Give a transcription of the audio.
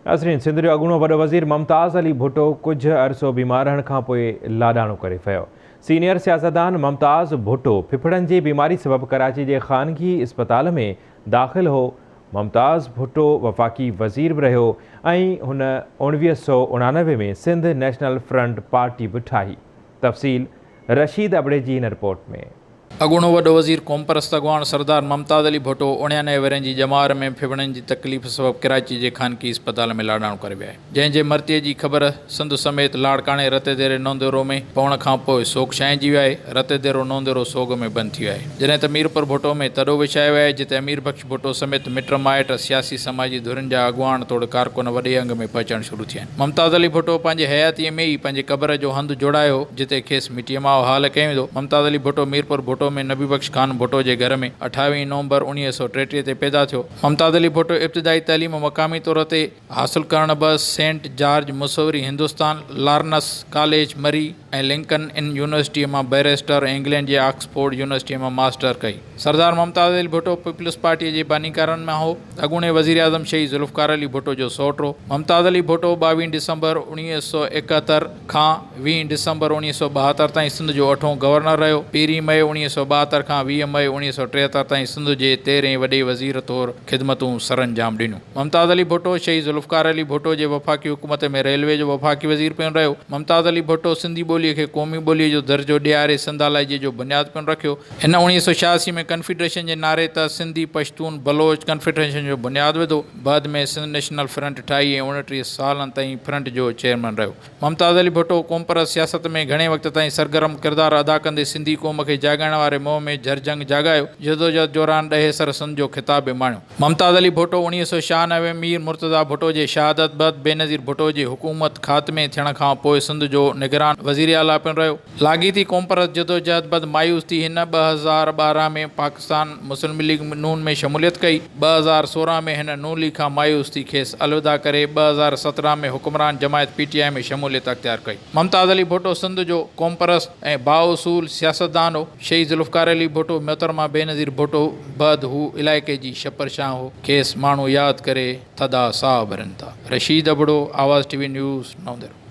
नाज़रीन, सिंध जो अॻूणो वॾो वज़ीर मुमताज़ अली भुट्टो कुछ अरसो बीमार रहण खां पोइ लाॾाणो करे वियो। सीनियर सियासतदान मुमताज़ भुट्टो फिफड़नि जी बीमारी सबबि कराची जे ख़ानगी इस्पताल में दाख़िल हो। मुमताज़ भुट्टो वफ़ाक़ी वज़ीर बि रहियो ऐं हुन 1989 में सिंध नेशनल फ्रंट पार्टी बि ठाही। तफ़सील रशीद अबड़े जी इन रिपोर्ट में। अॻूणो वॾो वज़ीर क़ौम परस्त अॻवान सरदार मुमताज़ अली भुट्टो 99 वरनि जी जमार में फिफड़नि जी तकलीफ़ सबबि कराची जे ख़ानगी इस्पताल में लाॾाणो करे विया। जंहिंजे मरतीअ जी ख़बर सिंध समेत लाड़काणे रतेदेरे नौंदेरो में पवण खां पोइ सोग छांइजी वियो आहे। रतेदेरो नौंदेरो सोग में बंदि थी वियो आहे, जॾहिं त मीरपुर भुट्टो में तॾो विछायो वियो आहे जिते अमीर बख्श भुट्टो समेत मिट माइट सियासी समाजी धुरियुनि जा अॻवान तोड़ कारकुन वॾे अंग में पहुचणु शुरू थिया आहिनि। मुमताज़ अली भुट्टो पंहिंजे हयातीअ में ई पंहिंजे क़बर जो हंधु जोड़ायो जिते खेसि मिटीअ मां हाल कयो वेंदो। मुमताज़ अली भुट्टो मीरपुर भुट्टो में नबी बख्श खान भुट्टो के घर में 28 नवंबर 1933 ते पैदा थियो। मुमताज़ अली भुट्टो इब्तिदाई तालीम मक़ामी तौर ते हासिल करण बस Saint George Mussoorie Hindustan, Lawrence college Murree ऐं लिंकन इन यूनिवर्सिटी में बैरिस्टर, इंग्लैंड के ऑक्सफोर्ड यूनिवर्सिटी में मास्टर कई। सरदार मुमताज़ अली भुट्टो पीपल्स पार्टी के बानीकारन में हो। अॻूणे वज़ीर आज़म शहीद ज़ुल्फ़िकार अली भुट्टो जो सोटो। मुमताज़ अली भुट्टो 22 दिसंबर 1971 खां 20 दिसंबर 1972 ताईं सिंध जो 8हों गवर्नर रहियो। 1 मई 1972 खां 20 मई 1973 ताईं सिंध के 13 वॾे वज़ीर तौर ख़िदमतूं सरअंजाम ॾिनियूं। मुमताज़ अली भुट्टो शहीद ज़ुल्फ़िकार अली भुट्टो के वफ़ाक़ी हुकूमत में रेलवे जो वफ़ाक़ी वज़ीर पिणु रहियो। मुमताज़ अली भुट्टो सिंधी ॿोलीअ खे क़ौमी ॿोलीअ जो दर्जो ॾियारे सिंध अलाइजे जो बुनियादु पिणु रखियो। हिन 1986 में कन्फेडरेशन के नारे तहत सिंधी पश्तून बलोच कन्फेडरेशन जो बुनियादु विधो। बाद में सिंध नेशनल फ्रंट ठाही ऐं 29 सालनि ताईं फ्रंट जो चेयरमैन रहियो। मुमताज़ अली भुट्टो क़ौम परस्त सियासत में घणे वक़्त ताईं सरगर्म किरदारु अदा कंदे सिंधी क़ौम खे जाॻाइण वारे मोह में जरजंग जाॻायो। जदोजहद दौरान 10 सर सिंध जो ख़िताब बि माणियो। मुमताज़ अली भुट्टो 1996 में मीर मुर्तज़ा भुट्टो के शहादत बैदि बेनज़ीर भुट्टो की हुकूमत ख़ात्मे थियण खां पोइ सिंध जो निगरान वज़ीर आला पिणु रहियो। लाॻीती क़ौम परस्त जदोजहद बैदि मायूस थी हिन 2012 में पाकिस्तान मुस्लिम लीग नून में शमूलियत कई। 2016 में हिन नून लीग खां मायूस थी खेसि अलविदा करे 2017 में हुक्मरान जमायत PTI में शमूलियत अख्तियार कई। मुमताज़ अली भुट्टो सिंध जो क़ौम परस्त ऐं बाउसूल सियासतदान हो। शहीद ज़ुल्फ़िकार अली भुट्टो मोहतरमा बेनज़ीर भुट्टो बैदि हू इलाइक़े जी छपरछां हो। खेसि माण्हू यादि करे थधा साह भरनि था। रशीद अबड़ो, आवाज़ TV न्यूज़, नौंदेरो।